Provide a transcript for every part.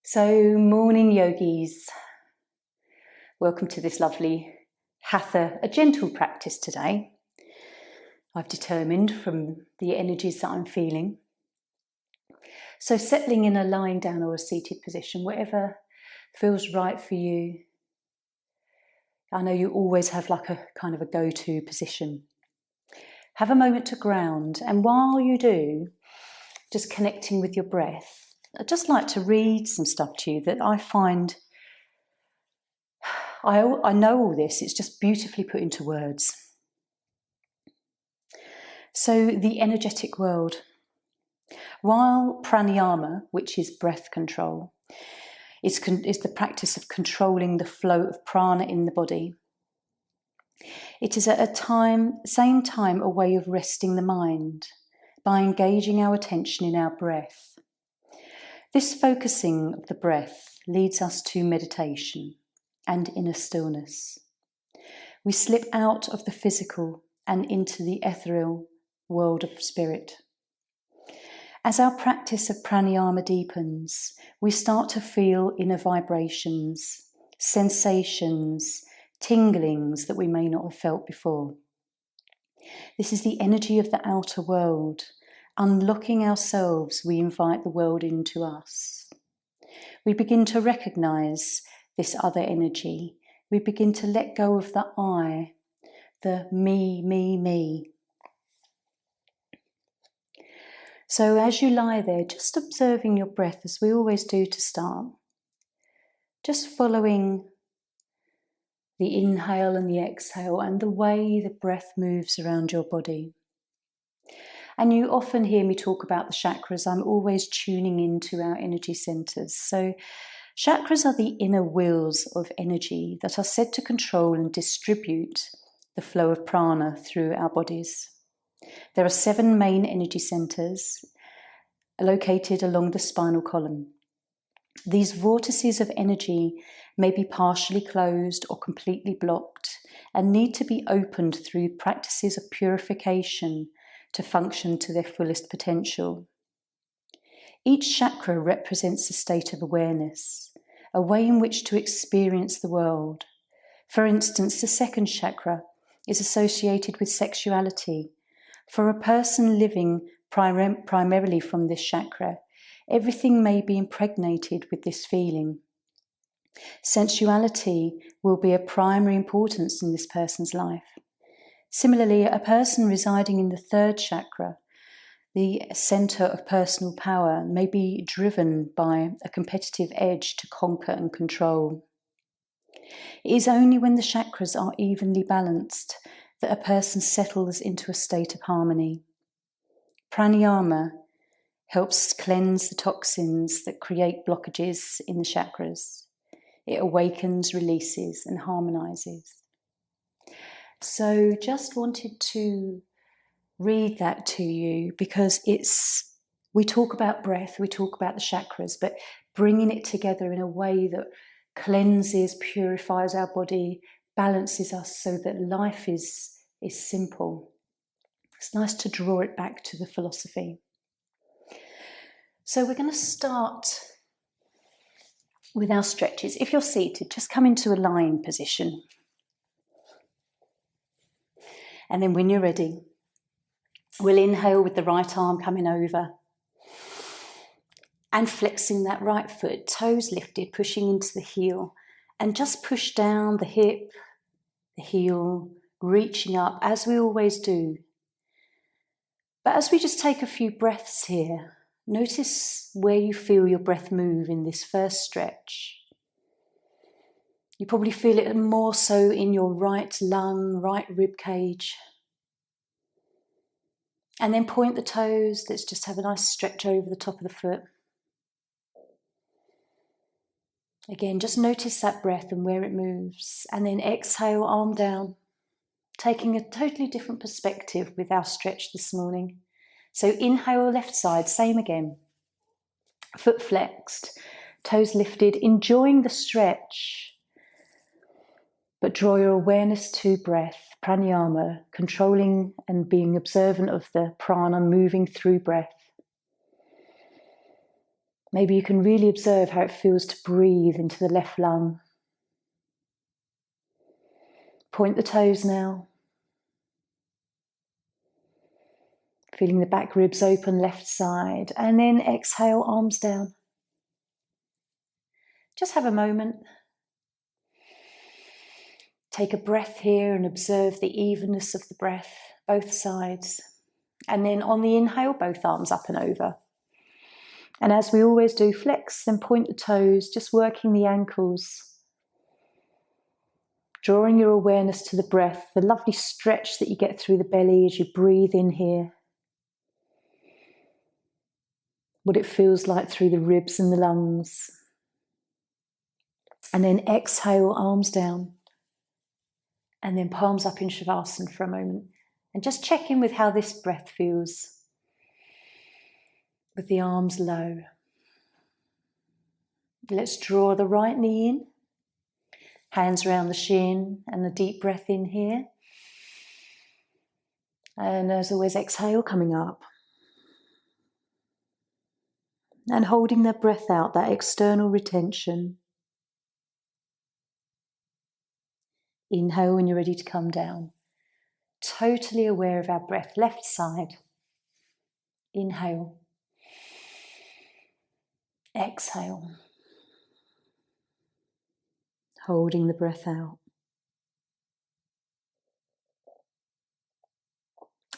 So, morning yogis, welcome to this lovely Hatha, a gentle practice today. I've determined from the energies that I'm feeling. So settling in a lying down or a seated position, whatever feels right for you. I know you always have like a kind of a go-to position. Have a moment to ground, and while you do, just connecting with your breath, I'd just like to read some stuff to you that I find, I know all this, it's just beautifully put into words. So the energetic world. While pranayama, which is breath control, is the practice of controlling the flow of prana in the body, it is at same time a way of resting the mind by engaging our attention in our breath. This focusing of the breath leads us to meditation and inner stillness. We slip out of the physical and into the ethereal world of spirit. As our practice of pranayama deepens, we start to feel inner vibrations, sensations, tinglings that we may not have felt before. This is the energy of the outer world. Unlocking ourselves, we invite the world into us. We begin to recognize this other energy. We begin to let go of the I, the me. So as you lie there, just observing your breath as we always do to start, just following the inhale and the exhale and the way the breath moves around your body. And you often hear me talk about the chakras. I'm always tuning into our energy centers. So chakras are the inner wheels of energy that are said to control and distribute the flow of prana through our bodies. There are 7 main energy centers located along the spinal column. These vortices of energy may be partially closed or completely blocked and need to be opened through practices of purification to function to their fullest potential. Each chakra represents a state of awareness, a way in which to experience the world. For instance, the second chakra is associated with sexuality. For a person living primarily from this chakra, everything may be impregnated with this feeling. Sensuality will be of primary importance in this person's life. Similarly, a person residing in the third chakra, the center of personal power, may be driven by a competitive edge to conquer and control. It is only when the chakras are evenly balanced that a person settles into a state of harmony. Pranayama helps cleanse the toxins that create blockages in the chakras. It awakens, releases, and harmonizes. So just wanted to read that to you because we talk about breath, we talk about the chakras, but bringing it together in a way that cleanses, purifies our body, balances us so that life is simple. It's nice to draw it back to the philosophy. So we're going to start with our stretches. If you're seated, just come into a lying position. And then when you're ready, we'll inhale with the right arm coming over and flexing that right foot, toes lifted, pushing into the heel, and just push down the hip, the heel, reaching up as we always do. But as we just take a few breaths here, notice where you feel your breath move in this first stretch. You probably feel it more so in your right lung, right rib cage. And then point the toes. Let's just have a nice stretch over the top of the foot. Again, just notice that breath and where it moves. And then exhale, arm down. Taking a totally different perspective with our stretch this morning. So inhale, left side, same again. Foot flexed, toes lifted, enjoying the stretch. But draw your awareness to breath, pranayama, controlling and being observant of the prana moving through breath. Maybe you can really observe how it feels to breathe into the left lung. Point the toes now. Feeling the back ribs open, left side. And then exhale, arms down. Just have a moment. Take a breath here and observe the evenness of the breath, both sides. And then on the inhale, both arms up and over. And as we always do, flex and point the toes, just working the ankles. Drawing your awareness to the breath, the lovely stretch that you get through the belly as you breathe in here. What it feels like through the ribs and the lungs. And then exhale, arms down. And then palms up in Shavasana for a moment. And just check in with how this breath feels. With the arms low. Let's draw the right knee in. Hands around the shin and a deep breath in here. And as always, exhale, coming up. And holding the breath out, that external retention. Inhale when you're ready to come down. Totally aware of our breath, left side. Inhale. Exhale. Holding the breath out.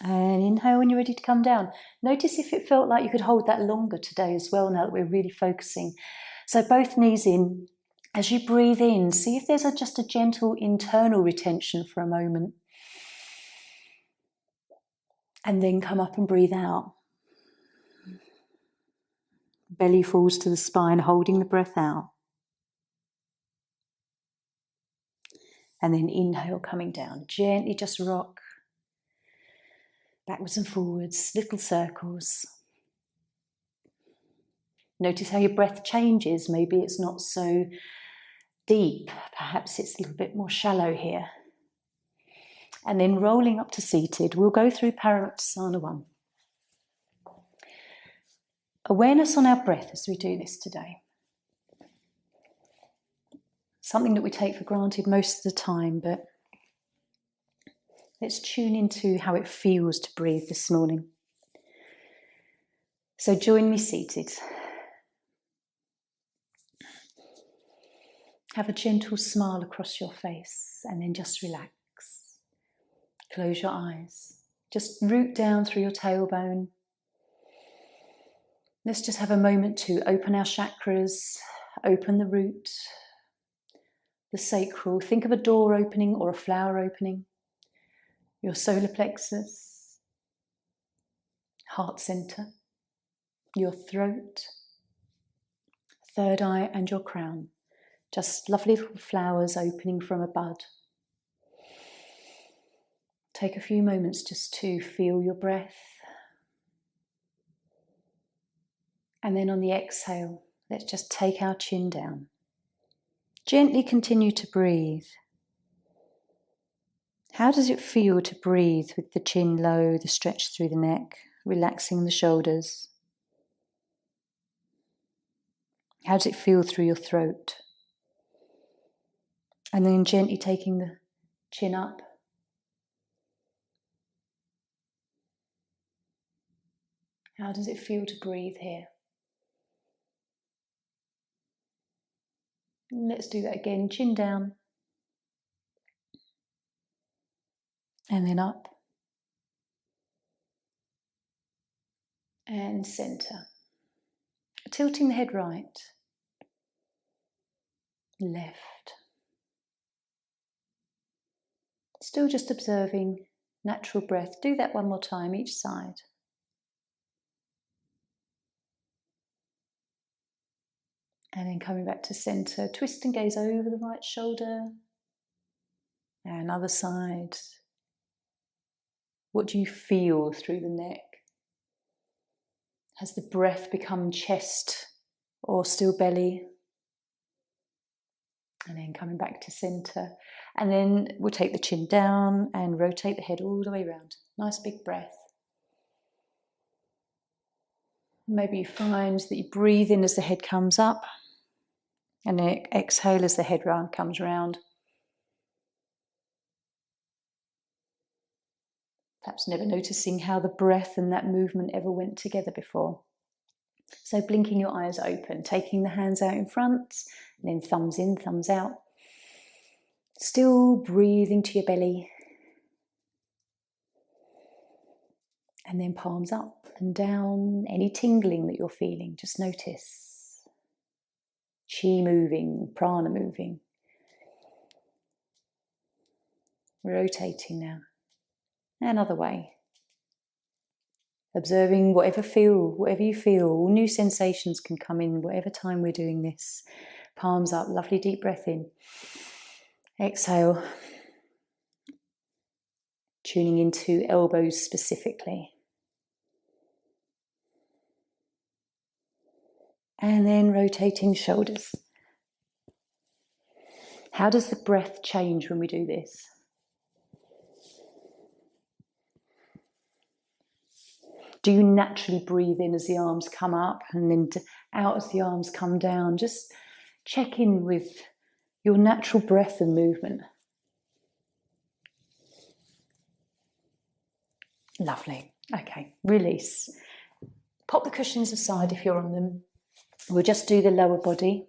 And inhale when you're ready to come down. Notice if it felt like you could hold that longer today as well, now that we're really focusing. So both knees in. As you breathe in, see if there's just a gentle internal retention for a moment. And then come up and breathe out. Belly falls to the spine, holding the breath out. And then inhale, coming down. Gently just rock. Backwards and forwards, little circles. Notice how your breath changes. Maybe it's not so deep. Perhaps it's a little bit more shallow here. And then rolling up to seated, we'll go through Paramuktasana 1. Awareness on our breath as we do this today. Something that we take for granted most of the time, but let's tune into how it feels to breathe this morning. So join me seated. Have a gentle smile across your face and then just relax. Close your eyes. Just root down through your tailbone. Let's just have a moment to open our chakras, open the root, the sacral. Think of a door opening or a flower opening. Your solar plexus, heart center, your throat, third eye and your crown. Just lovely little flowers opening from a bud. Take a few moments just to feel your breath. And then on the exhale, let's just take our chin down. Gently continue to breathe. How does it feel to breathe with the chin low, the stretch through the neck, relaxing the shoulders? How does it feel through your throat? And then gently taking the chin up. How does it feel to breathe here? Let's do that again. Chin down. And then up. And center. Tilting the head right. Left. Still just observing natural breath. Do that one more time each side. And then coming back to center, twist and gaze over the right shoulder. And other side. What do you feel through the neck? Has the breath become chest or still belly? And then coming back to center. And then we'll take the chin down and rotate the head all the way around. Nice big breath. Maybe you find that you breathe in as the head comes up and then exhale as the head comes round. Perhaps never noticing how the breath and that movement ever went together before. So blinking your eyes open, taking the hands out in front, and then thumbs in, thumbs out. Still breathing to your belly. And then palms up and down. Any tingling that you're feeling, just notice. Chi moving, prana moving. Rotating now. Another way. Observing whatever you feel. All new sensations can come in whatever time we're doing this. Palms up, lovely deep breath in. Exhale. Tuning into elbows specifically. And then rotating shoulders. How does the breath change when we do this? Do you naturally breathe in as the arms come up and then out as the arms come down? Just check in with your natural breath and movement. Lovely. Okay, release. Pop the cushions aside if you're on them. We'll just do the lower body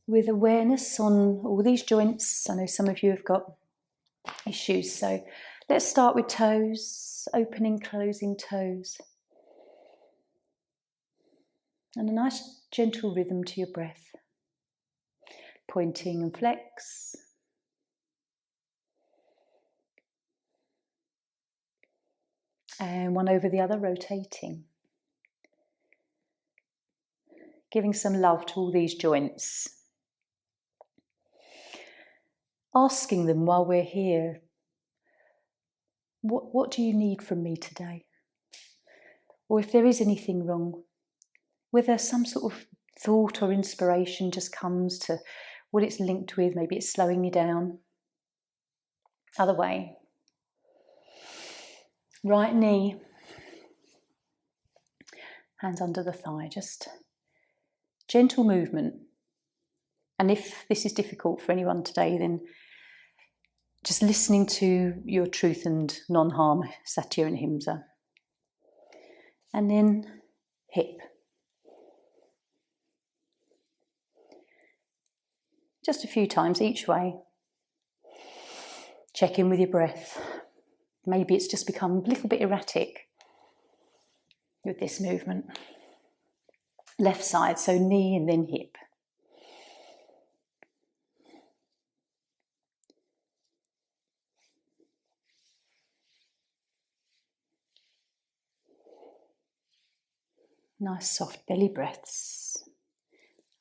with awareness on all these joints. I know some of you have got issues, so let's start with toes, opening, closing toes. And a nice gentle rhythm to your breath. Pointing and flex. And one over the other, rotating. Giving some love to all these joints. Asking them while we're here, what do you need from me today? Or if there is anything wrong, whether some sort of thought or inspiration just comes to what it's linked with, maybe it's slowing you down. Other way. Right knee, hands under the thigh, just gentle movement. And if this is difficult for anyone today, then just listening to your truth and non-harm, Satya and Himsa. And then hip. Just a few times each way. Check in with your breath. Maybe it's just become a little bit erratic with this movement. Left side, so knee and then hip. Nice soft belly breaths.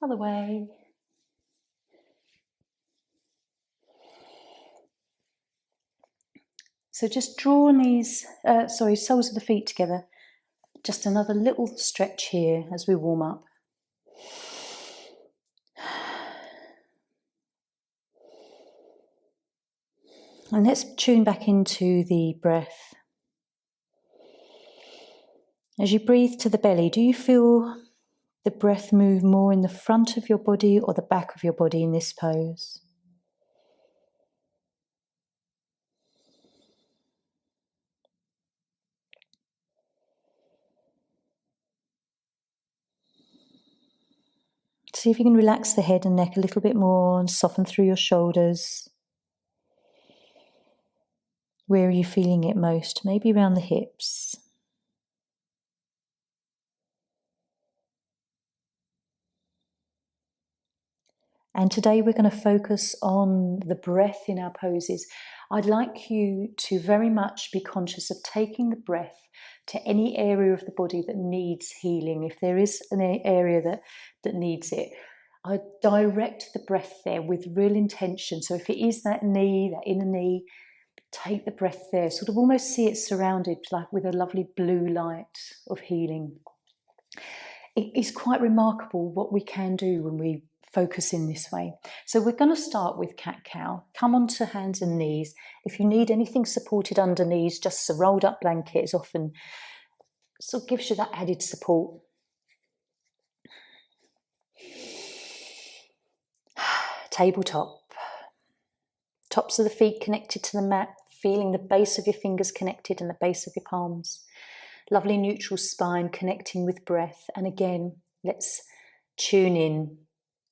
Other way. So just draw knees, soles of the feet together. Just another little stretch here as we warm up. And let's tune back into the breath. As you breathe to the belly, do you feel the breath move more in the front of your body or the back of your body in this pose? See if you can relax the head and neck a little bit more and soften through your shoulders. Where are you feeling it most? Maybe around the hips. And today we're going to focus on the breath in our poses. I'd like you to very much be conscious of taking the breath to any area of the body that needs healing. If there is an area that needs it, I direct the breath there with real intention. So if it is that knee, that inner knee, take the breath there. Sort of almost see it surrounded like with a lovely blue light of healing. It is quite remarkable what we can do when we focus in this way. So we're going to start with cat-cow. Come onto hands and knees. If you need anything supported underneath, just a rolled up blanket is often So it gives you that added support. Tabletop. Tops of the feet connected to the mat, feeling the base of your fingers connected and the base of your palms. Lovely neutral spine connecting with breath. And again, let's tune in.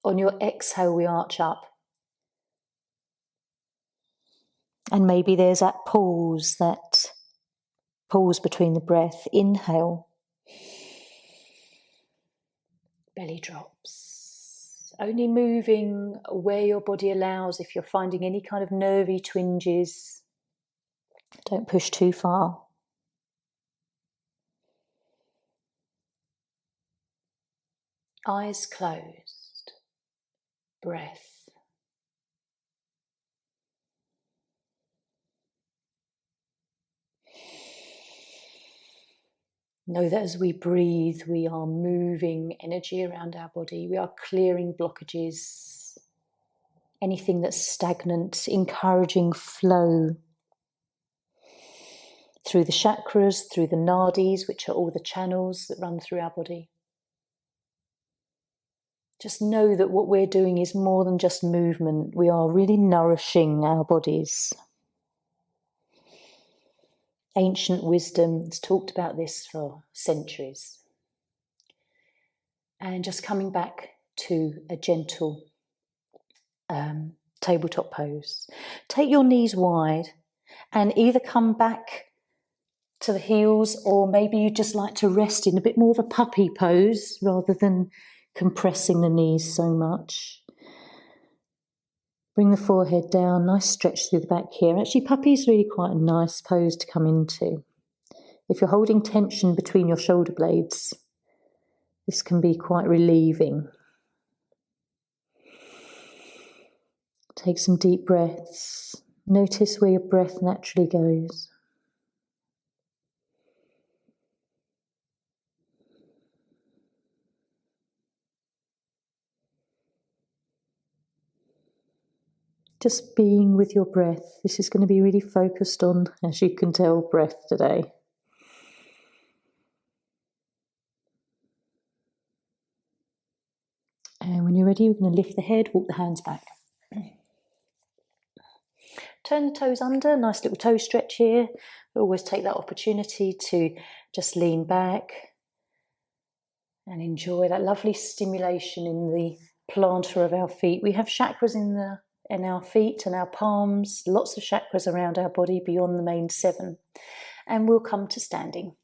On your exhale, we arch up. And maybe there's that pause between the breath. Inhale. Belly drops. Only moving where your body allows. If you're finding any kind of nervy twinges, don't push too far. Eyes closed. Breath. Know that as we breathe, we are moving energy around our body. We are clearing blockages. Anything that's stagnant, encouraging flow through the chakras, through the nadis, which are all the channels that run through our body. Just know that what we're doing is more than just movement. We are really nourishing our bodies. Ancient wisdom has talked about this for centuries. And just coming back to a gentle tabletop pose. Take your knees wide and either come back to the heels, or maybe you just like to rest in a bit more of a puppy pose rather than compressing the knees so much. Bring the forehead down, nice stretch through the back here. Actually, puppy is really quite a nice pose to come into. If you're holding tension between your shoulder blades, this can be quite relieving. Take some deep breaths. Notice where your breath naturally goes. Just being with your breath. This is going to be really focused on, as you can tell, breath today. And when you're ready, we're going to lift the head, walk the hands back. Turn the toes under, nice little toe stretch here. We always take that opportunity to just lean back and enjoy that lovely stimulation in the plantar of our feet. We have chakras in our feet and our palms, lots of chakras around our body beyond the main 7. And we'll come to standing.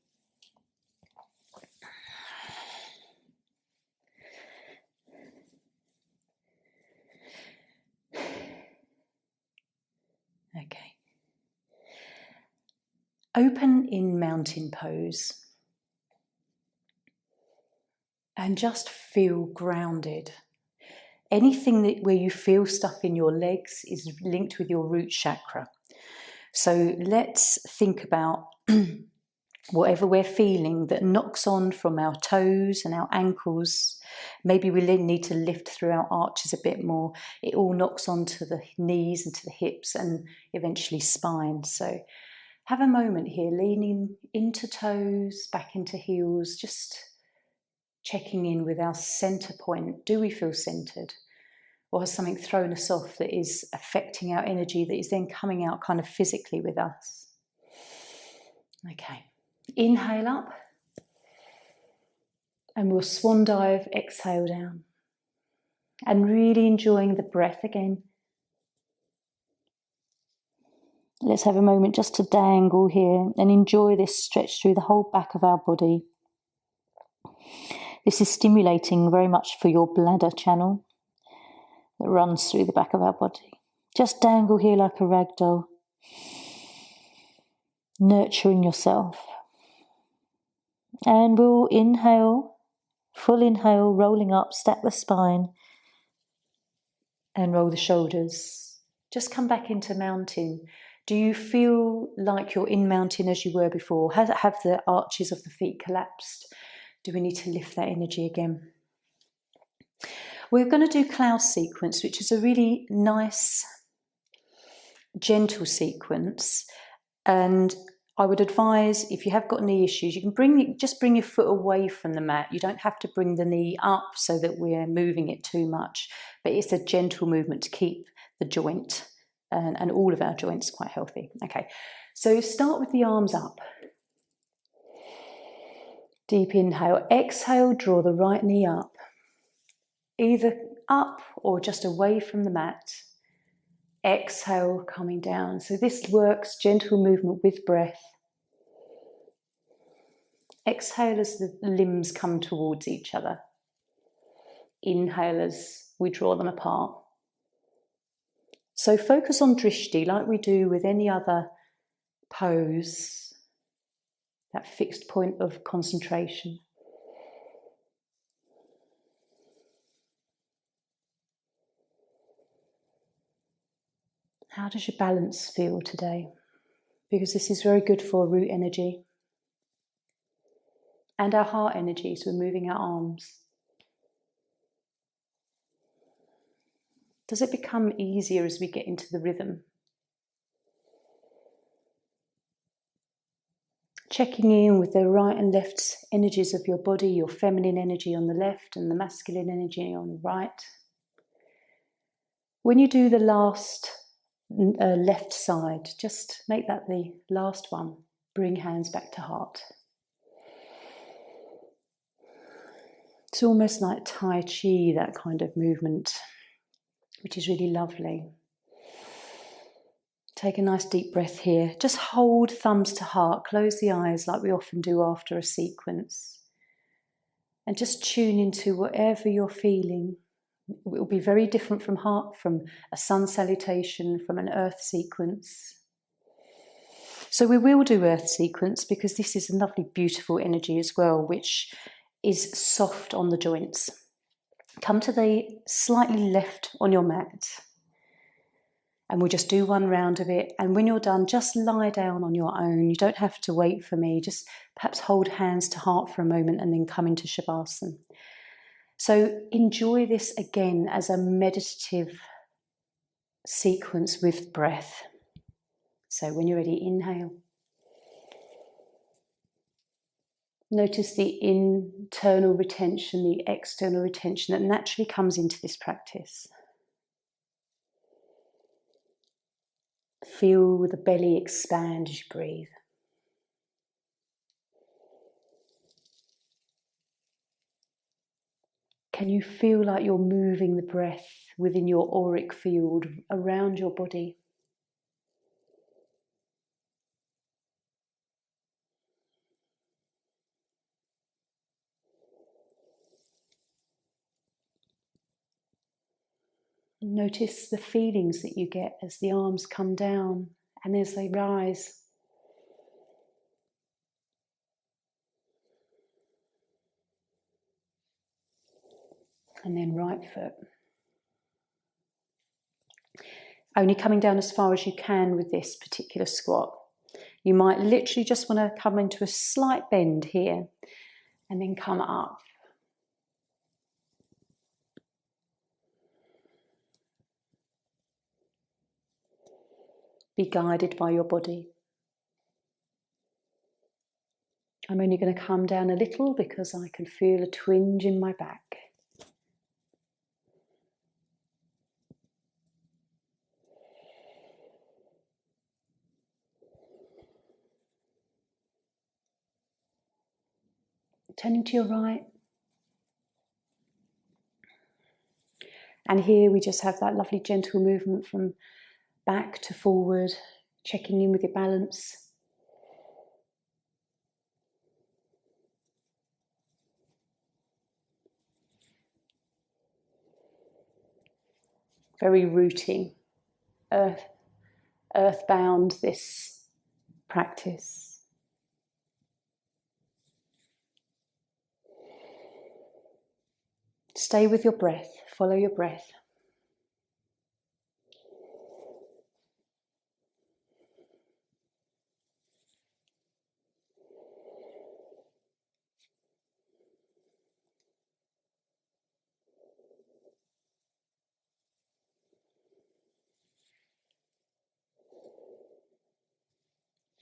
Okay. Open in mountain pose. And just feel grounded. Anything where you feel stuff in your legs is linked with your root chakra. So let's think about whatever we're feeling that knocks on from our toes and our ankles. Maybe we need to lift through our arches a bit more. It all knocks onto the knees and to the hips and eventually spine. So have a moment here, leaning into toes, back into heels, just checking in with our center point. Do we feel centered? Or has something thrown us off that is affecting our energy that is then coming out kind of physically with us? Okay. Inhale up. And we'll swan dive, exhale down. And really enjoying the breath again. Let's have a moment just to dangle here and enjoy this stretch through the whole back of our body. This is stimulating very much for your bladder channel that runs through the back of our body. Just dangle here like a rag doll, nurturing yourself. And we'll inhale, full inhale, rolling up, stack the spine, and roll the shoulders. Just come back into mountain. Do you feel like you're in mountain as you were before? Have the arches of the feet collapsed? Do we need to lift that energy again? We're going to do cloud sequence, which is a really nice, gentle sequence. And I would advise, if you have got knee issues, you can just bring your foot away from the mat. You don't have to bring the knee up so that we're moving it too much, but it's a gentle movement to keep the joint and all of our joints quite healthy. Okay, so start with the arms up. Deep inhale. Exhale, draw the right knee up, either up or just away from the mat. Exhale, coming down. So this works, gentle movement with breath. Exhale as the limbs come towards each other. Inhale as we draw them apart. So focus on drishti like we do with any other pose, that fixed point of concentration. How does your balance feel today? Because this is very good for root energy and our heart energy, so we're moving our arms. Does it become easier as we get into the rhythm? Checking in with the right and left energies of your body, your feminine energy on the left and the masculine energy on the right. When you do the last left side, just make that the last one. Bring hands back to heart. It's almost like Tai Chi, that kind of movement, which is really lovely. Take a nice deep breath here. Just hold thumbs to heart. Close the eyes like we often do after a sequence. And just tune into whatever you're feeling. It will be very different from a sun salutation, from an earth sequence. So we will do earth sequence because this is a lovely, beautiful energy as well, which is soft on the joints. Come to the slightly left on your mat. And we'll just do one round of it. And when you're done, just lie down on your own. You don't have to wait for me. Just perhaps hold hands to heart for a moment and then come into Shavasana. So enjoy this again as a meditative sequence with breath. So when you're ready, inhale. Notice the internal retention, the external retention that naturally comes into this practice. Feel the belly expand as you breathe. Can you feel like you're moving the breath within your auric field around your body? Notice the feelings that you get as the arms come down and as they rise. And then right foot. Only coming down as far as you can with this particular squat. You might literally just want to come into a slight bend here and then come up. Be guided by your body. I'm only going to come down a little because I can feel a twinge in my back. Turning to your right. And here we just have that lovely gentle movement from back to forward, checking in with your balance. Very rooting, earthbound, this practice. Stay with your breath, follow your breath.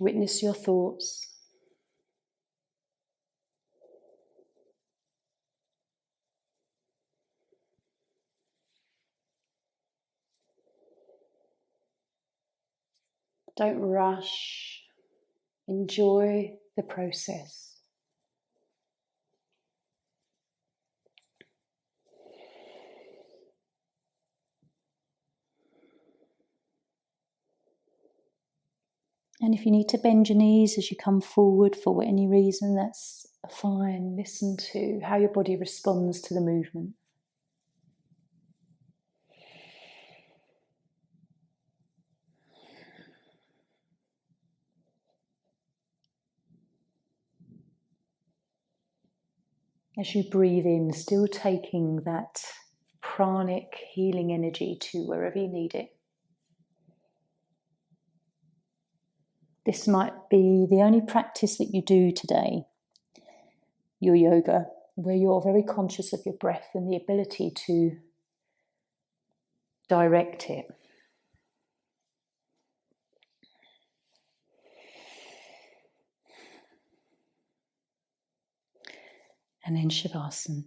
Witness your thoughts. Don't rush. Enjoy the process. And if you need to bend your knees as you come forward for any reason, that's fine. Listen to how your body responds to the movement. As you breathe in, still taking that pranic healing energy to wherever you need it. This might be the only practice that you do today, your yoga, where you're very conscious of your breath and the ability to direct it. And then Shavasana.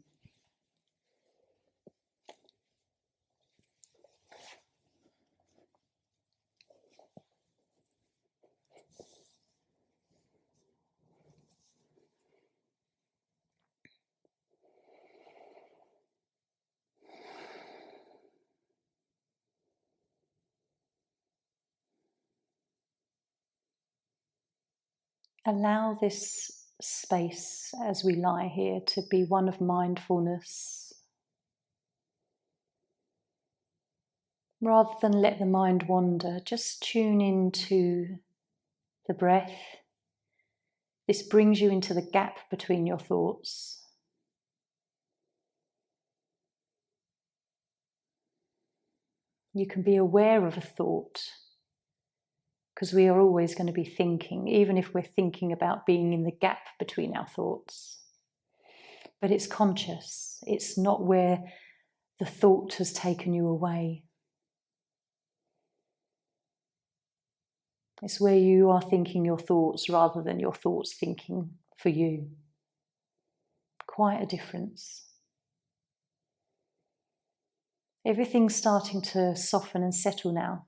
Allow this space as we lie here to be one of mindfulness, rather than let the mind wander. Just tune into the breath. This brings you into the gap between your thoughts. You can be aware of a thought, because we are always going to be thinking, even if we're thinking about being in the gap between our thoughts. But it's conscious. It's not where the thought has taken you away. It's where you are thinking your thoughts rather than your thoughts thinking for you. Quite a difference. Everything's starting to soften and settle now.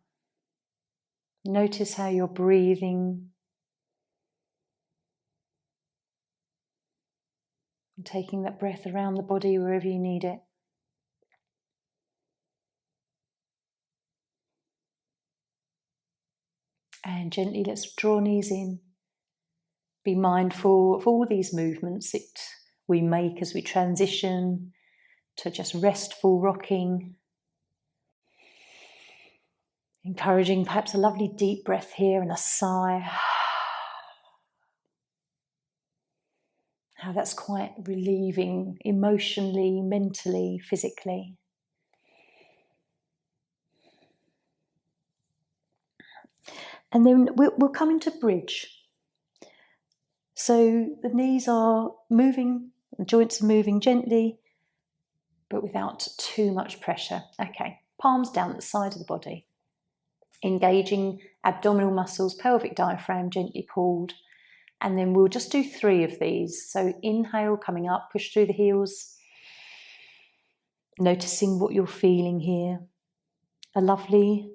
Notice how you're breathing. And taking that breath around the body wherever you need it. And gently let's draw knees in. Be mindful of all these movements that we make as we transition to just restful rocking. Encouraging perhaps a lovely deep breath here and a sigh. How that's quite relieving emotionally, mentally, physically. And then we'll come into bridge. So the knees are moving, the joints are moving gently, but without too much pressure. Okay, palms down at the side of the body. Engaging abdominal muscles, pelvic diaphragm gently pulled. And then we'll just do 3 of these. So inhale, coming up, push through the heels. Noticing what you're feeling here. A lovely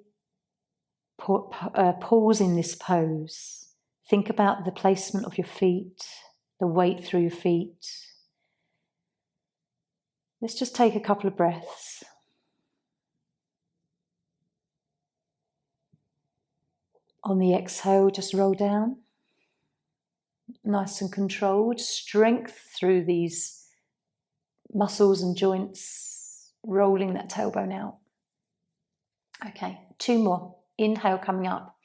pause in this pose. Think about the placement of your feet, the weight through your feet. Let's just take a couple of breaths. On the exhale, just roll down. Nice and controlled. Strength through these muscles and joints, rolling that tailbone out. Okay, 2 more. Inhale, coming up.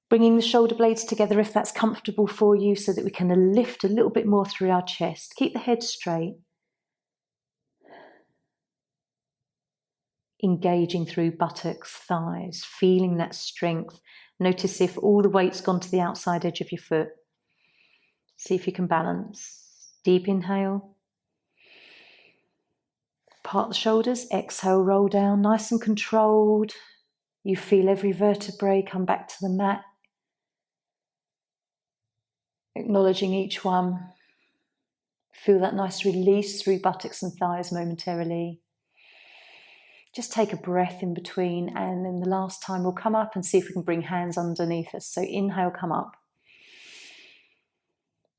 Bringing the shoulder blades together if that's comfortable for you, so that we can lift a little bit more through our chest. Keep the head straight. Engaging through buttocks, thighs, feeling that strength. Notice if all the weight's gone to the outside edge of your foot. See if you can balance. Deep inhale. Part the shoulders. Exhale, roll down, nice and controlled. You feel every vertebrae come back to the mat. Acknowledging each one. Feel that nice release through buttocks and thighs momentarily. Just take a breath in between, and then the last time we'll come up and see if we can bring hands underneath us. So inhale, come up.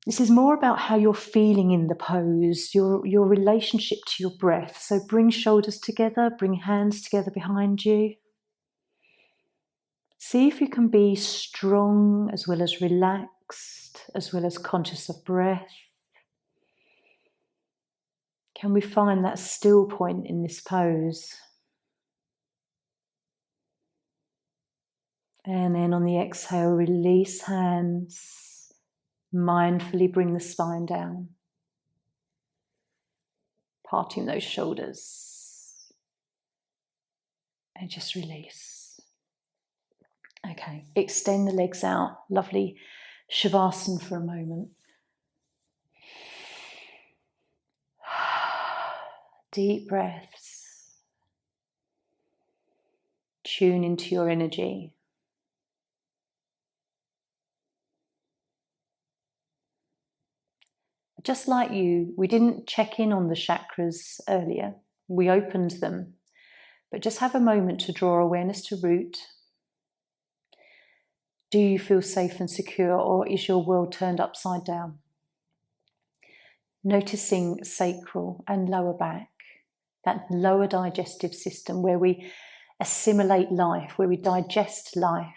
This is more about how you're feeling in the pose, your relationship to your breath. So bring shoulders together, bring hands together behind you. See if you can be strong as well as relaxed, as well as conscious of breath. Can we find that still point in this pose? And then on the exhale, release hands. Mindfully bring the spine down. Parting those shoulders. And just release. Okay, extend the legs out. Lovely Shavasana for a moment. Deep breaths. Tune into your energy. Just like you, we didn't check in on the chakras earlier. We opened them. But just have a moment to draw awareness to root. Do you feel safe and secure, or is your world turned upside down? Noticing sacral and lower back, that lower digestive system where we assimilate life, where we digest life,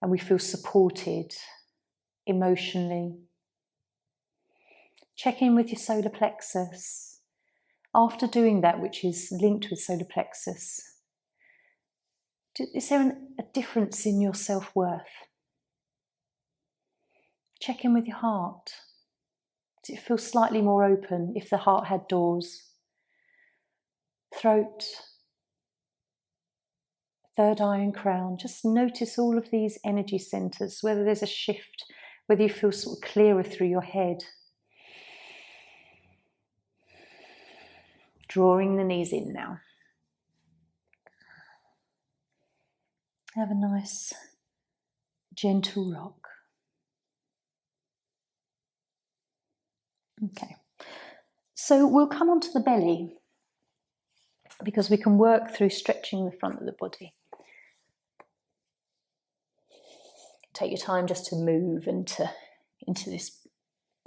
and we feel supported emotionally. Check in with your solar plexus. After doing that, which is linked with solar plexus, is there a difference in your self-worth? Check in with your heart. Does it feel slightly more open if the heart had doors? Throat, third eye and crown. Just notice all of these energy centers, whether there's a shift, whether you feel sort of clearer through your head. Drawing the knees in now. Have a nice, gentle rock. Okay, so we'll come onto the belly because we can work through stretching the front of the body. Take your time just to move into this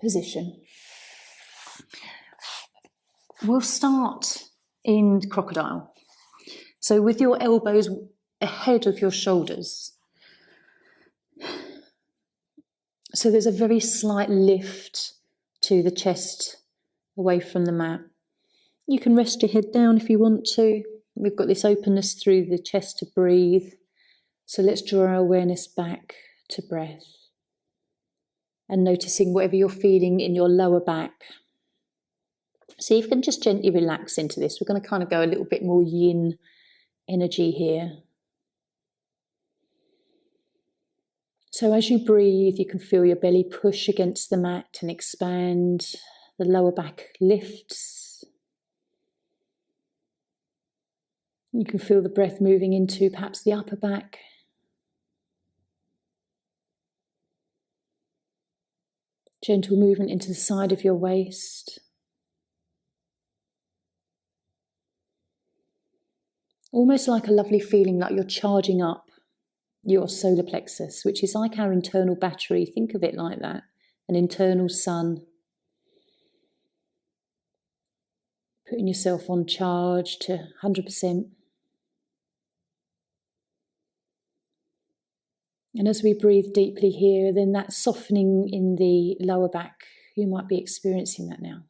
position. We'll start in crocodile. So with your elbows ahead of your shoulders. So there's a very slight lift to the chest away from the mat. You can rest your head down if you want to. We've got this openness through the chest to breathe. So let's draw our awareness back to breath. And noticing whatever you're feeling in your lower back. So you can just gently relax into this. We're going to kind of go a little bit more yin energy here. So as you breathe, you can feel your belly push against the mat and expand. The lower back lifts. You can feel the breath moving into perhaps the upper back. Gentle movement into the side of your waist. Almost like a lovely feeling like you're charging up your solar plexus, which is like our internal battery. Think of it like that, an internal sun. Putting yourself on charge to 100%. And as we breathe deeply here, then that softening in the lower back, you might be experiencing that now.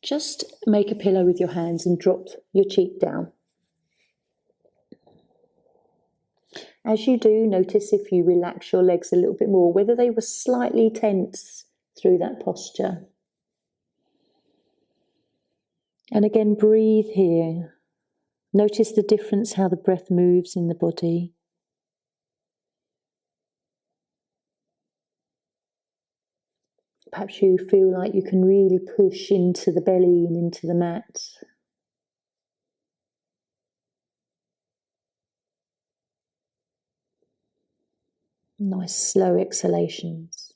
Just make a pillow with your hands and drop your cheek down. As you do, notice if you relax your legs a little bit more, whether they were slightly tense through that posture. And again, breathe here. Notice the difference, how the breath moves in the body. Perhaps you feel like you can really push into the belly and into the mat. Nice slow exhalations.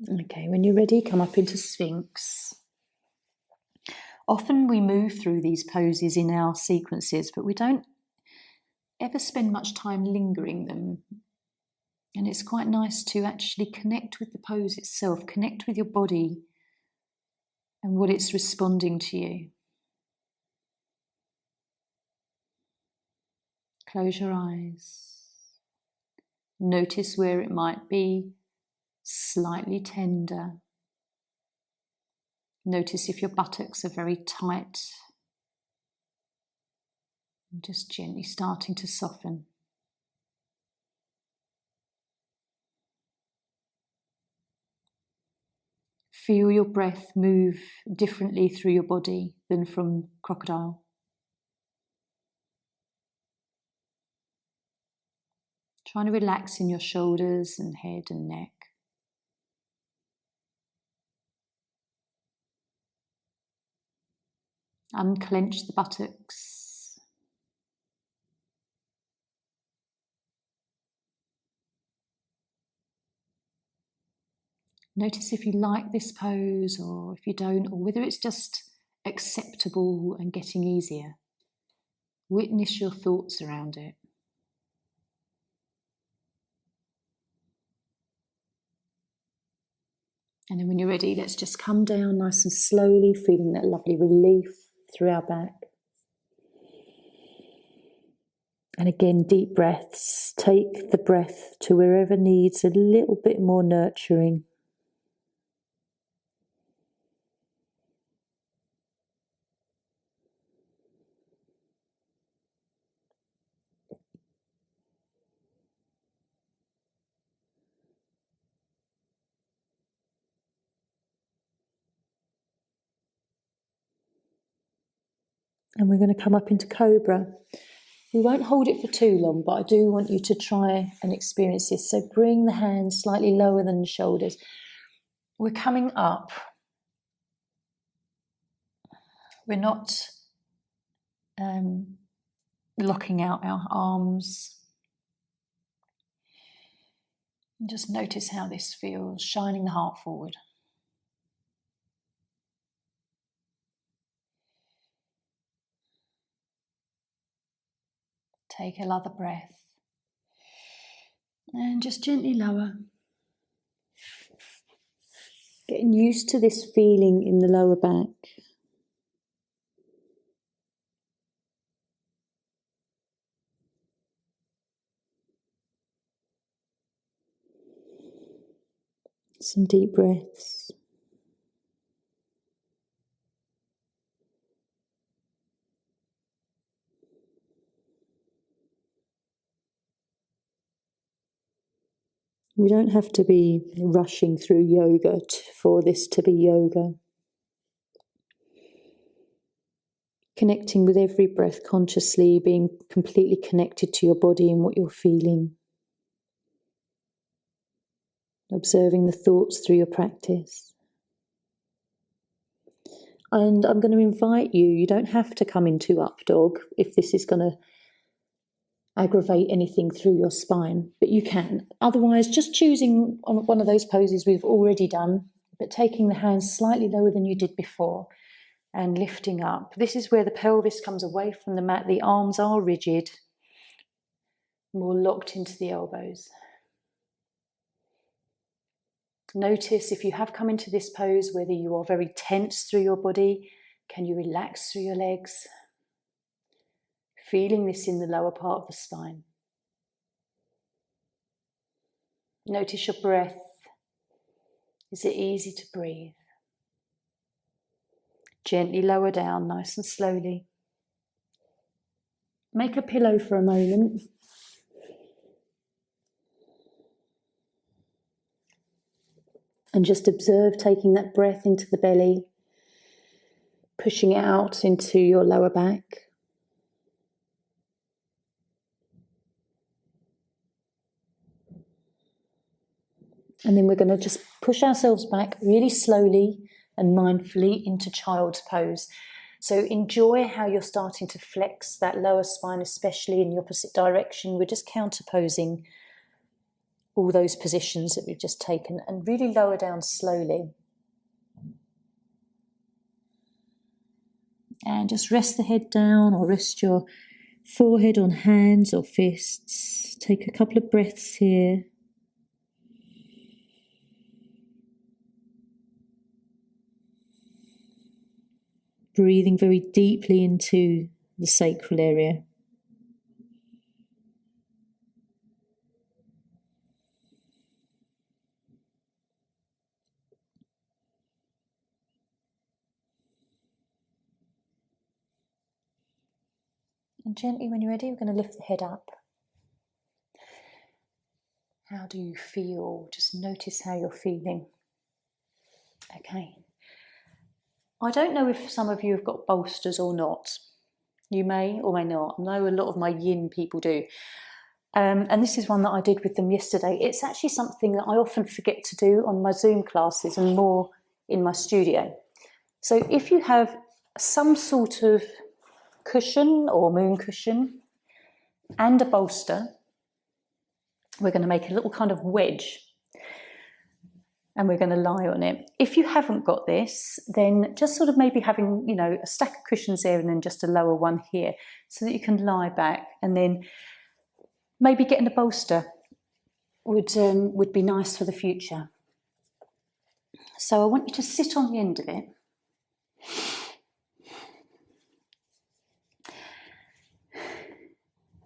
Okay, when you're ready, come up into Sphinx. Often we move through these poses in our sequences, but we don't ever spend much time lingering them. And it's quite nice to actually connect with the pose itself, connect with your body and what it's responding to you. Close your eyes. Notice where it might be slightly tender. Notice if your buttocks are very tight. And just gently starting to soften. Feel your breath move differently through your body than from crocodile. Trying to relax in your shoulders and head and neck. Unclench the buttocks. Notice if you like this pose or if you don't, or whether it's just acceptable and getting easier. Witness your thoughts around it. And then when you're ready, let's just come down nice and slowly, feeling that lovely relief through our back. And again, deep breaths. Take the breath to wherever needs a little bit more nurturing. And we're going to come up into Cobra. We won't hold it for too long, but I do want you to try and experience this. So bring the hands slightly lower than the shoulders. We're coming up. We're not locking out our arms. And just notice how this feels, shining the heart forward. Take another breath. And just gently lower. Getting used to this feeling in the lower back. Some deep breaths. We don't have to be rushing through yoga for this to be yoga. Connecting with every breath consciously, being completely connected to your body and what you're feeling. Observing the thoughts through your practice. And I'm going to invite you, you don't have to come into up dog if this is going to aggravate anything through your spine, but you can. Otherwise, just choosing on one of those poses we've already done, but taking the hands slightly lower than you did before and lifting up. This is where the pelvis comes away from the mat. The arms are rigid, more locked into the elbows. Notice if you have come into this pose, whether you are very tense through your body, can you relax through your legs? Feeling this in the lower part of the spine. Notice your breath. Is it easy to breathe? Gently lower down, nice and slowly. Make a pillow for a moment. And just observe taking that breath into the belly, pushing it out into your lower back. And then we're going to just push ourselves back really slowly and mindfully into child's pose. So enjoy how you're starting to flex that lower spine, especially in the opposite direction. We're just counterposing all those positions that we've just taken, and really lower down slowly. And just rest the head down, or rest your forehead on hands or fists. Take a couple of breaths here. Breathing very deeply into the sacral area. And gently, when you're ready, we're going to lift the head up. How do you feel? Just notice how you're feeling. Okay. I don't know if some of you have got bolsters or not. You may or may not. I know a lot of my yin people do. And this is one that I did with them yesterday. It's actually something that I often forget to do on my Zoom classes and more in my studio. So if you have some sort of cushion or moon cushion and a bolster, we're going to make a little kind of wedge and we're going to lie on it. If you haven't got this, then just sort of maybe having, a stack of cushions there and then just a lower one here so that you can lie back, and then maybe getting a bolster would be nice for the future. So I want you to sit on the end of it.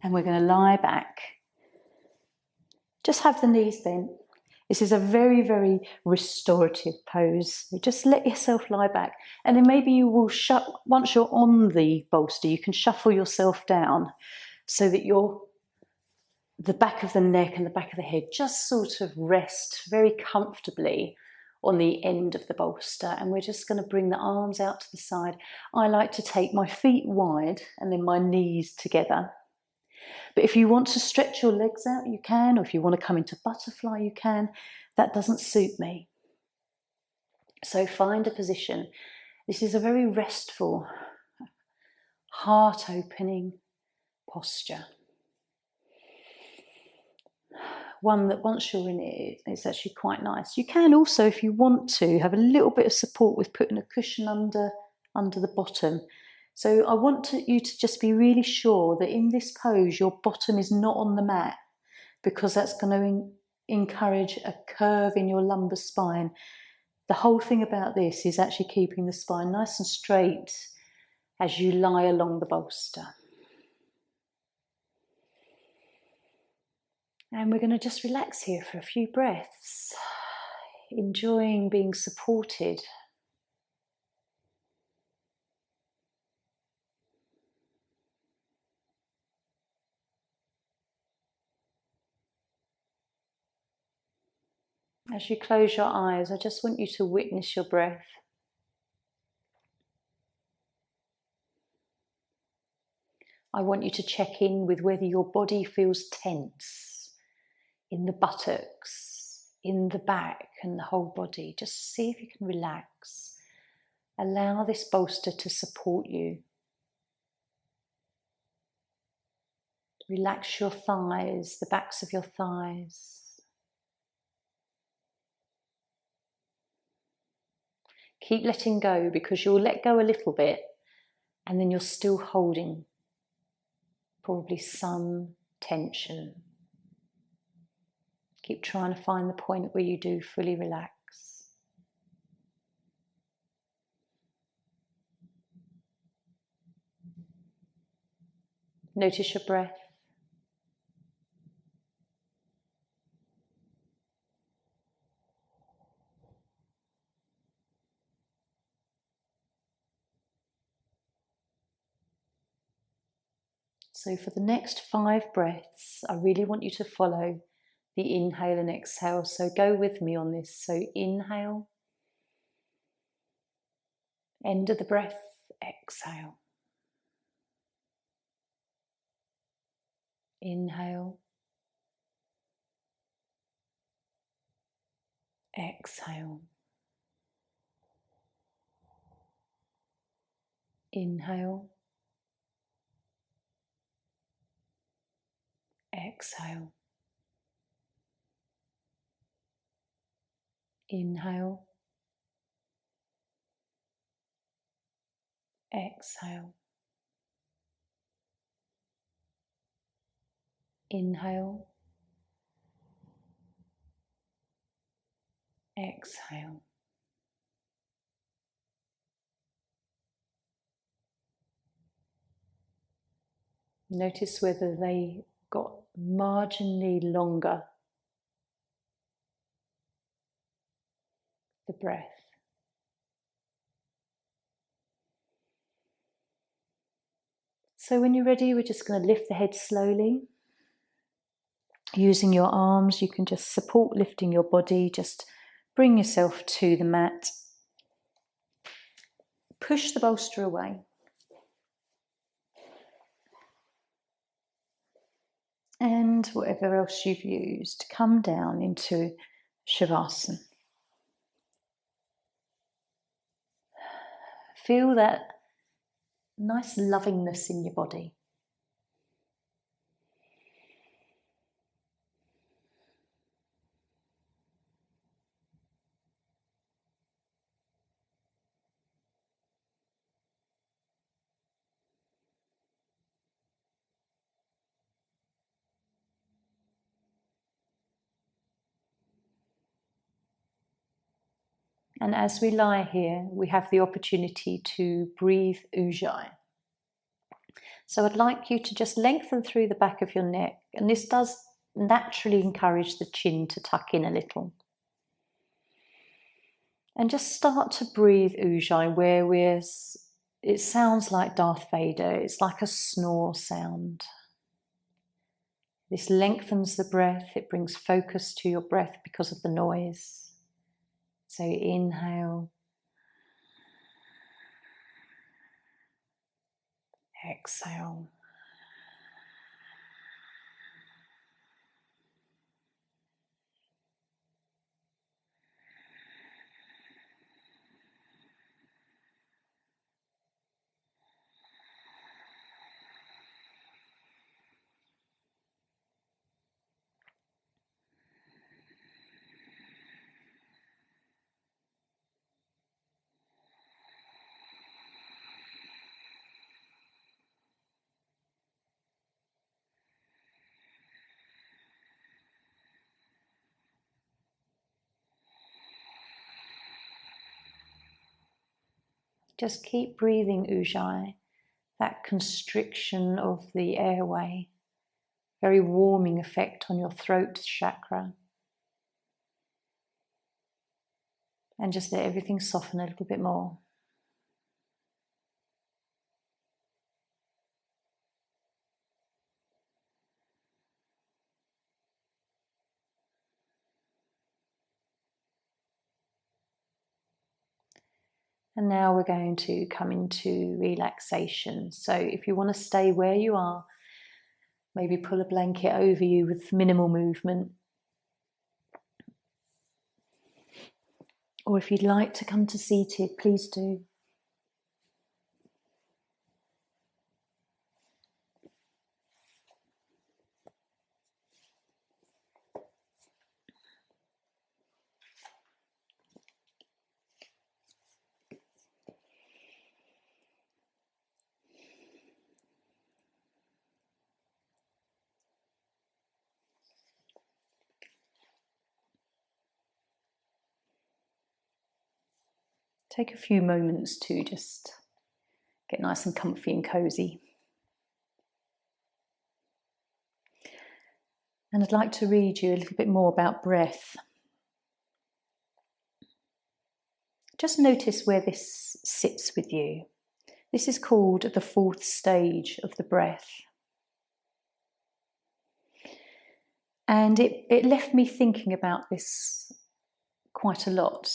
And we're going to lie back. Just have the knees bent. This is a very, very restorative pose. Just let yourself lie back. And then maybe you will once you're on the bolster, you can shuffle yourself down so that the back of the neck and the back of the head just sort of rest very comfortably on the end of the bolster. And we're just going to bring the arms out to the side. I like to take my feet wide and then my knees together. But if you want to stretch your legs out, you can, or if you want to come into butterfly, you can. That doesn't suit me. So find a position. This is a very restful, heart-opening posture. One that once you're in it, it's actually quite nice. You can also, if you want to, have a little bit of support with putting a cushion under the bottom. So I want you to just be really sure that in this pose, your bottom is not on the mat, because that's going to encourage a curve in your lumbar spine. The whole thing about this is actually keeping the spine nice and straight as you lie along the bolster. And we're going to just relax here for a few breaths, enjoying being supported. As you close your eyes, I just want you to witness your breath. I want you to check in with whether your body feels tense in the buttocks, in the back, and the whole body. Just see if you can relax. Allow this bolster to support you. Relax your thighs, the backs of your thighs. Keep letting go, because you'll let go a little bit and then you're still holding probably some tension. Keep trying to find the point where you do fully relax. Notice your breath. So for the next 5 breaths, I really want you to follow the inhale and exhale. So go with me on this. So inhale, end of the breath, exhale. Inhale, exhale. Inhale. Exhale. Inhale. Exhale. Inhale. Exhale. Notice whether they got marginally longer, the breath. So when you're ready, we're just going to lift the head slowly. Using your arms, you can just support lifting your body. Just bring yourself to the mat. Push the bolster away. And whatever else you've used, come down into Shavasana. Feel that nice lovingness in your body. And as we lie here, we have the opportunity to breathe Ujjayi. So I'd like you to just lengthen through the back of your neck, and this does naturally encourage the chin to tuck in a little. And just start to breathe Ujjayi where it sounds like Darth Vader, it's like a snore sound. This lengthens the breath, it brings focus to your breath because of the noise. So inhale, exhale. Just keep breathing Ujjayi, that constriction of the airway, very warming effect on your throat chakra. And just let everything soften a little bit more. And now we're going to come into relaxation. So if you want to stay where you are, maybe pull a blanket over you with minimal movement. Or if you'd like to come to seated, please do. Take a few moments to just get nice and comfy and cozy. And I'd like to read you a little bit more about breath. Just notice where this sits with you. This is called the fourth stage of the breath. And it left me thinking about this quite a lot,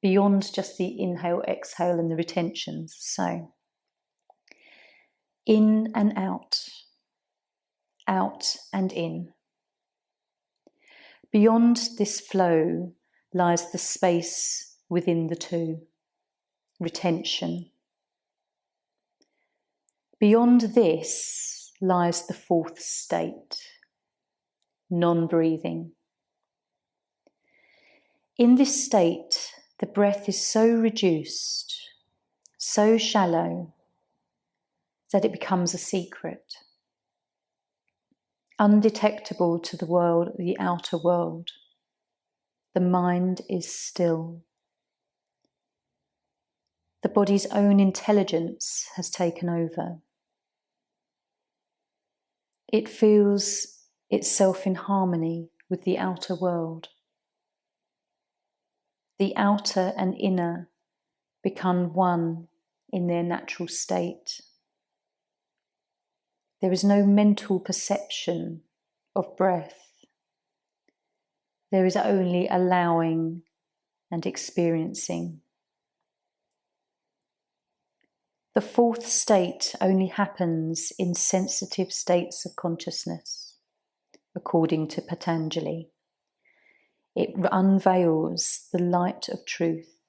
beyond just the inhale, exhale and the retentions. So, in and out and in. Beyond this flow lies the space within the two, retention. Beyond this lies the fourth state, non-breathing. In this state, the breath is so reduced, so shallow, that it becomes a secret, undetectable to the world, the outer world. The mind is still. The body's own intelligence has taken over. It feels itself in harmony with the outer world. The outer and inner become one in their natural state. There is no mental perception of breath. There is only allowing and experiencing. The fourth state only happens in sensitive states of consciousness, according to Patanjali. It unveils the light of truth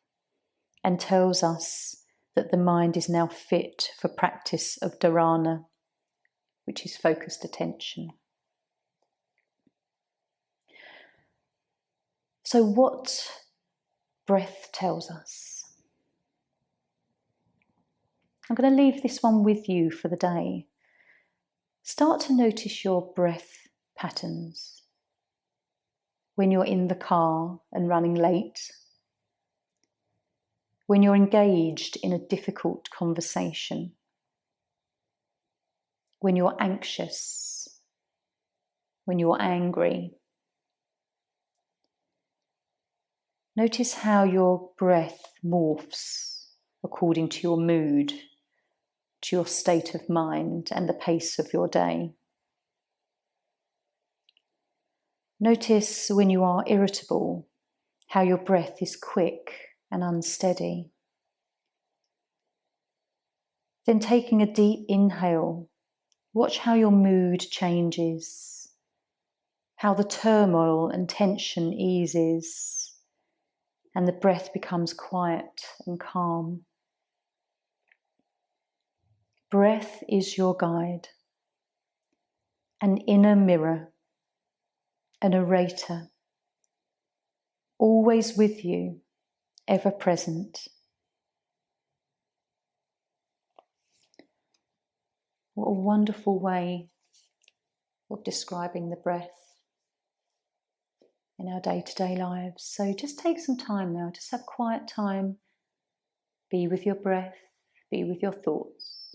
and tells us that the mind is now fit for practice of dharana, which is focused attention. So what breath tells us? I'm going to leave this one with you for the day. Start to notice your breath patterns. When you're in the car and running late, when you're engaged in a difficult conversation, when you're anxious, when you're angry. Notice how your breath morphs according to your mood, to your state of mind and the pace of your day. Notice when you are irritable, how your breath is quick and unsteady. Then taking a deep inhale, watch how your mood changes, how the turmoil and tension eases, and the breath becomes quiet and calm. Breath is your guide, an inner mirror, a narrator, always with you, ever present. What a wonderful way of describing the breath in our day-to-day lives. So just take some time now, just have quiet time, be with your breath, be with your thoughts.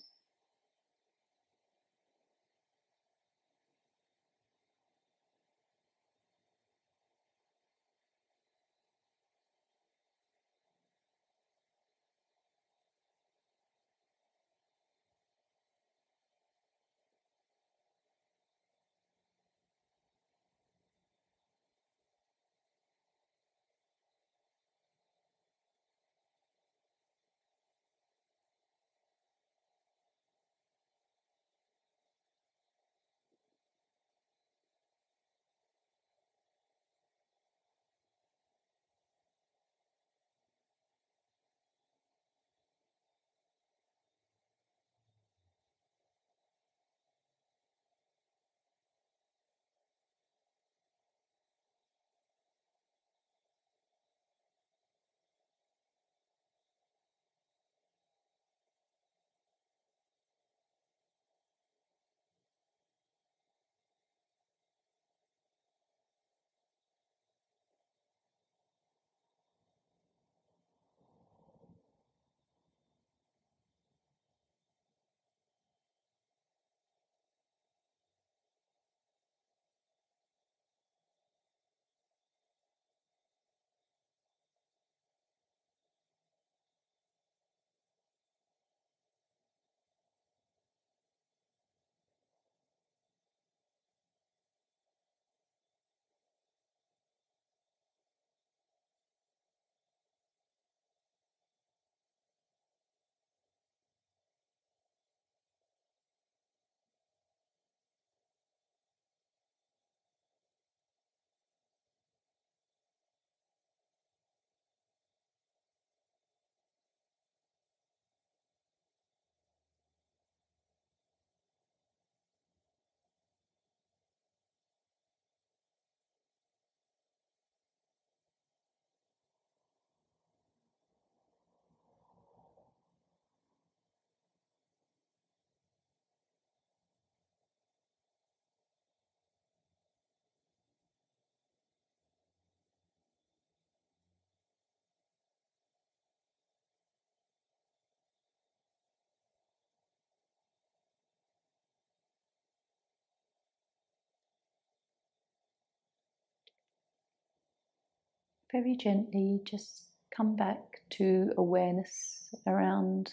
very gently just come back to awareness around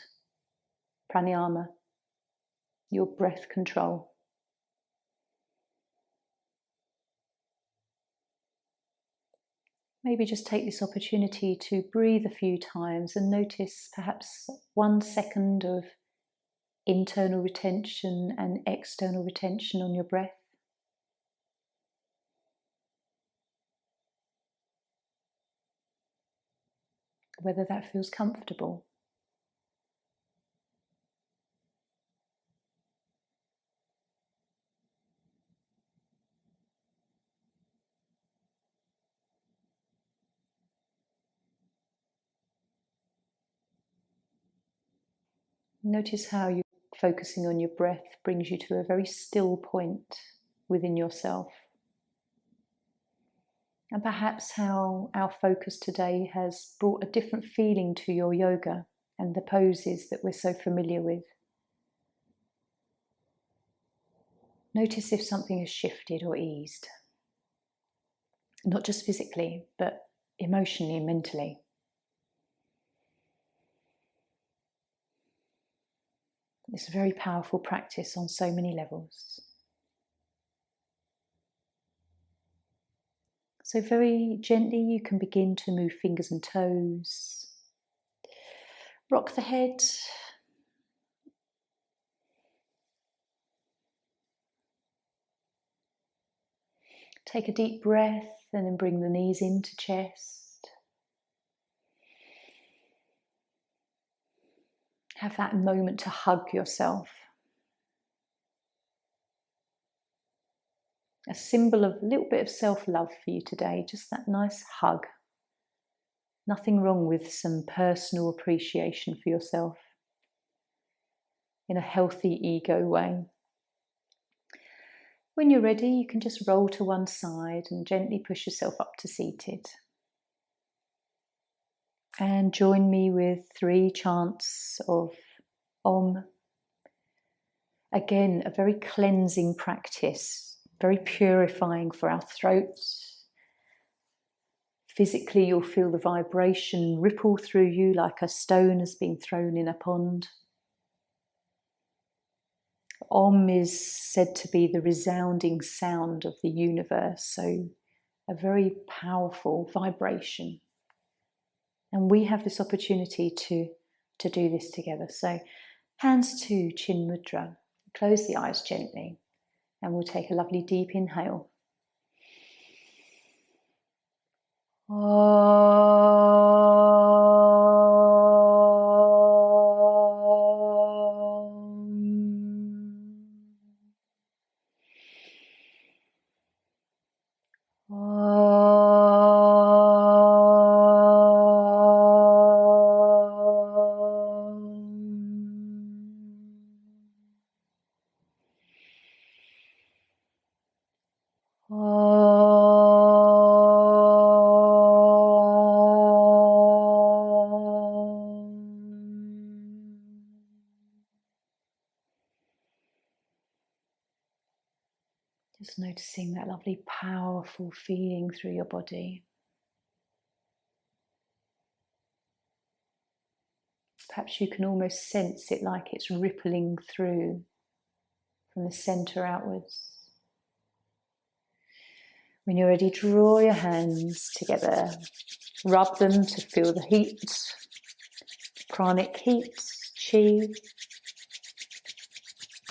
pranayama, your breath control. Maybe just take this opportunity to breathe a few times and notice perhaps 1 second of internal retention and external retention on your breath. Whether that feels comfortable. Notice how you focusing on your breath brings you to a very still point within yourself. And perhaps how our focus today has brought a different feeling to your yoga and the poses that we're so familiar with. Notice if something has shifted or eased. Not just physically, but emotionally and mentally. It's a very powerful practice on so many levels. So very gently you can begin to move fingers and toes. Rock the head. Take a deep breath and then bring the knees into chest. Have that moment to hug yourself. A symbol of a little bit of self-love for you today, just that nice hug. Nothing wrong with some personal appreciation for yourself in a healthy ego way. When you're ready, you can just roll to one side and gently push yourself up to seated. And join me with 3 chants of Om. Again, a very cleansing practice, very purifying for our throats. Physically, you'll feel the vibration ripple through you like a stone has been thrown in a pond. Om is said to be the resounding sound of the universe, so a very powerful vibration. And we have this opportunity to do this together. So hands to Chin Mudra. Close the eyes gently and we'll take a lovely deep inhale. Just noticing that lovely, powerful feeling through your body. Perhaps you can almost sense it like it's rippling through from the center outwards. When you're ready, draw your hands together. Rub them to feel the heat, pranic heat, chi.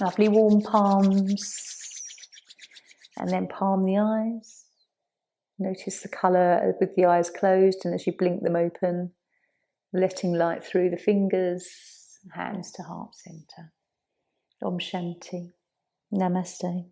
Lovely warm palms. And then palm the eyes. Notice the colour with the eyes closed, and as you blink them open, letting light through the fingers, hands to heart centre. Om Shanti. Namaste.